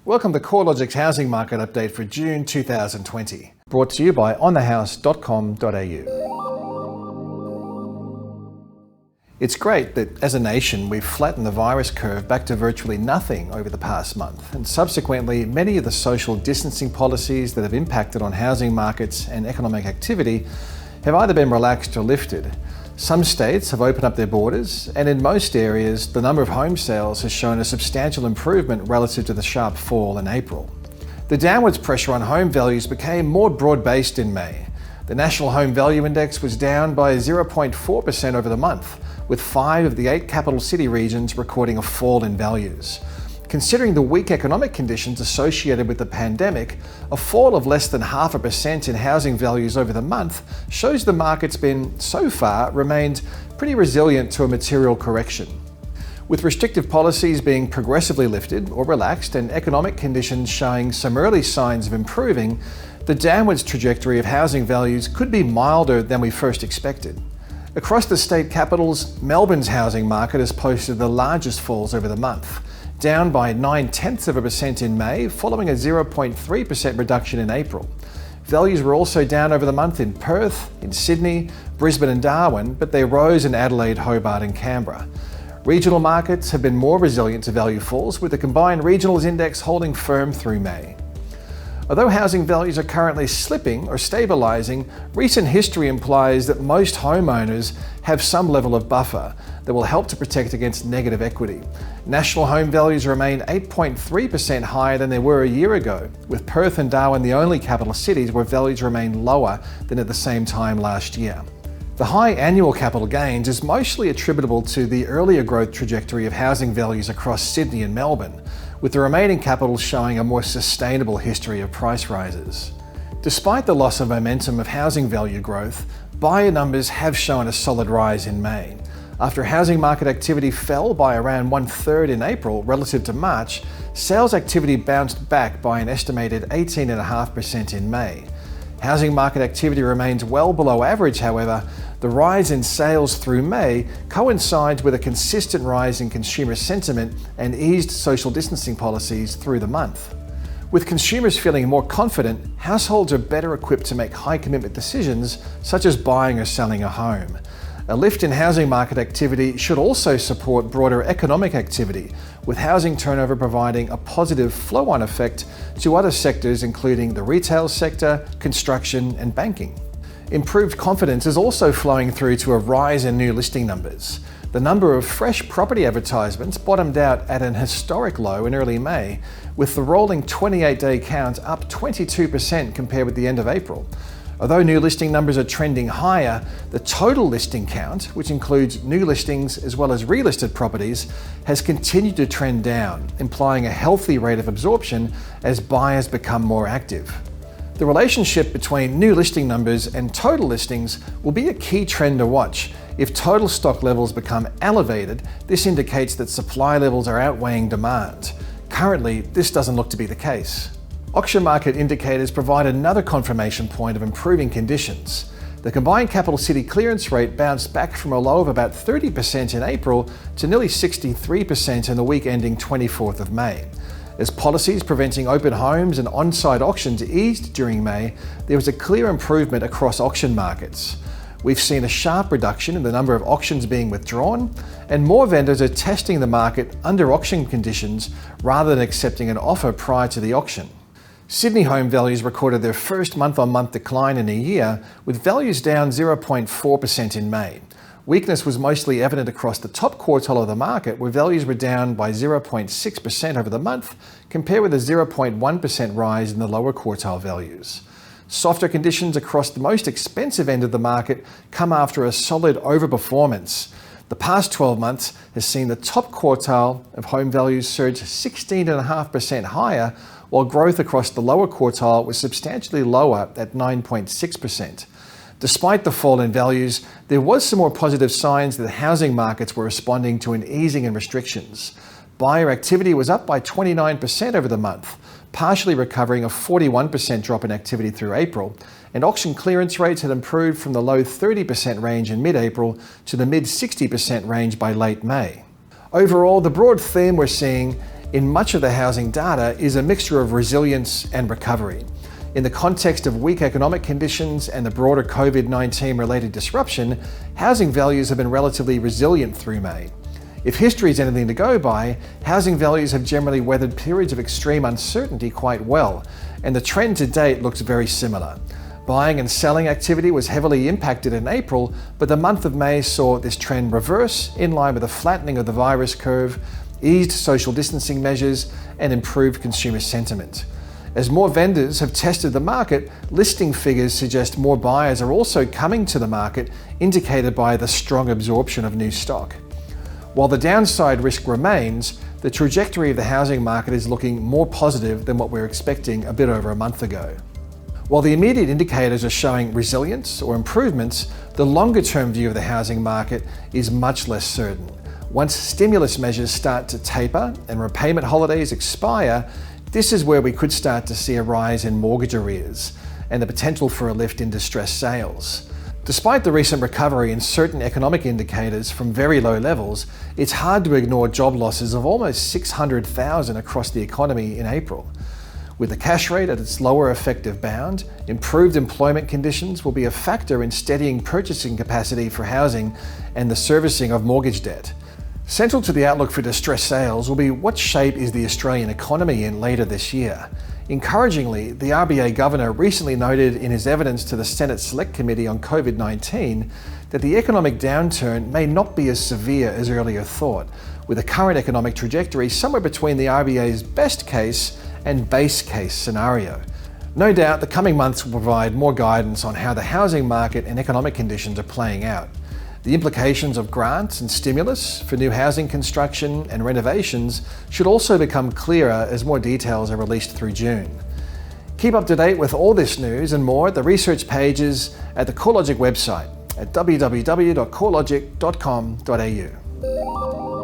Welcome to CoreLogic's housing market update for June 2020, brought to you by onthehouse.com.au. It's great that as a nation we've flattened the virus curve back to virtually nothing over the past month, and subsequently many of the social distancing policies that have impacted on housing markets and economic activity have either been relaxed or lifted. Some states have opened up their borders, and in most areas the number of home sales has shown a substantial improvement relative to the sharp fall in April. The downwards pressure on home values became more broad-based in May. The National Home Value Index was down by 0.4% over the month, with 5 of the 8 capital city regions recording a fall in values. Considering the weak economic conditions associated with the pandemic, a fall of less than 0.5% in housing values over the month shows the market's been, so far, remained pretty resilient to a material correction. With restrictive policies being progressively lifted or relaxed and economic conditions showing some early signs of improving, the downwards trajectory of housing values could be milder than we first expected. Across the state capitals, Melbourne's housing market has posted the largest falls over the month, down by 0.9% in May, following a 0.3% reduction in April. Values were also down over the month in Perth, in Sydney, Brisbane and Darwin, but they rose in Adelaide, Hobart and Canberra. Regional markets have been more resilient to value falls, with the combined regionals index holding firm through May. Although housing values are currently slipping or stabilising, recent history implies that most homeowners have some level of buffer that will help to protect against negative equity. National home values remain 8.3% higher than they were a year ago, with Perth and Darwin the only capital cities where values remain lower than at the same time last year. The high annual capital gains is mostly attributable to the earlier growth trajectory of housing values across Sydney and Melbourne, with the remaining capitals showing a more sustainable history of price rises. Despite the loss of momentum of housing value growth, buyer numbers have shown a solid rise in May. After housing market activity fell by around 1/3 in April relative to March, sales activity bounced back by an estimated 18.5% in May. Housing market activity remains well below average, however. The rise in sales through May coincides with a consistent rise in consumer sentiment and eased social distancing policies through the month. With consumers feeling more confident, households are better equipped to make high commitment decisions such as buying or selling a home. A lift in housing market activity should also support broader economic activity, with housing turnover providing a positive flow-on effect to other sectors including the retail sector, construction and banking. Improved confidence is also flowing through to a rise in new listing numbers. The number of fresh property advertisements bottomed out at an historic low in early May, with the rolling 28-day count up 22% compared with the end of April. Although new listing numbers are trending higher, the total listing count, which includes new listings as well as relisted properties, has continued to trend down, implying a healthy rate of absorption as buyers become more active. The relationship between new listing numbers and total listings will be a key trend to watch. If total stock levels become elevated, this indicates that supply levels are outweighing demand. Currently, this doesn't look to be the case. Auction market indicators provide another confirmation point of improving conditions. The combined capital city clearance rate bounced back from a low of about 30% in April to nearly 63% in the week ending 24th of May. As policies preventing open homes and on-site auctions eased during May, there was a clear improvement across auction markets. We've seen a sharp reduction in the number of auctions being withdrawn, and more vendors are testing the market under auction conditions rather than accepting an offer prior to the auction. Sydney home values recorded their first month-on-month decline in a year, with values down 0.4% in May. Weakness was mostly evident across the top quartile of the market, where values were down by 0.6% over the month, compared with a 0.1% rise in the lower quartile values. Softer conditions across the most expensive end of the market come after a solid overperformance. The past 12 months has seen the top quartile of home values surge 16.5% higher, while growth across the lower quartile was substantially lower at 9.6%. Despite the fall in values, there was some more positive signs that housing markets were responding to an easing in restrictions. Buyer activity was up by 29% over the month, partially recovering a 41% drop in activity through April, and auction clearance rates had improved from the low 30% range in mid-April to the mid-60% range by late May. Overall, the broad theme we're seeing in much of the housing data is a mixture of resilience and recovery. In the context of weak economic conditions and the broader COVID-19 related disruption, housing values have been relatively resilient through May. If history is anything to go by, housing values have generally weathered periods of extreme uncertainty quite well, and the trend to date looks very similar. Buying and selling activity was heavily impacted in April, but the month of May saw this trend reverse in line with a flattening of the virus curve, eased social distancing measures, and improved consumer sentiment. As more vendors have tested the market, listing figures suggest more buyers are also coming to the market, indicated by the strong absorption of new stock. While the downside risk remains, the trajectory of the housing market is looking more positive than what we were expecting a bit over a month ago. While the immediate indicators are showing resilience or improvements, the longer-term view of the housing market is much less certain. Once stimulus measures start to taper and repayment holidays expire, this is where we could start to see a rise in mortgage arrears and the potential for a lift in distressed sales. Despite the recent recovery in certain economic indicators from very low levels, it's hard to ignore job losses of almost 600,000 across the economy in April. With the cash rate at its lower effective bound, improved employment conditions will be a factor in steadying purchasing capacity for housing and the servicing of mortgage debt. Central to the outlook for distressed sales will be what shape is the Australian economy in later this year. Encouragingly, the RBA Governor recently noted in his evidence to the Senate Select Committee on COVID-19 that the economic downturn may not be as severe as earlier thought, with the current economic trajectory somewhere between the RBA's best case and base case scenario. No doubt the coming months will provide more guidance on how the housing market and economic conditions are playing out. The implications of grants and stimulus for new housing construction and renovations should also become clearer as more details are released through June. Keep up to date with all this news and more at the research pages at the CoreLogic website at www.corelogic.com.au.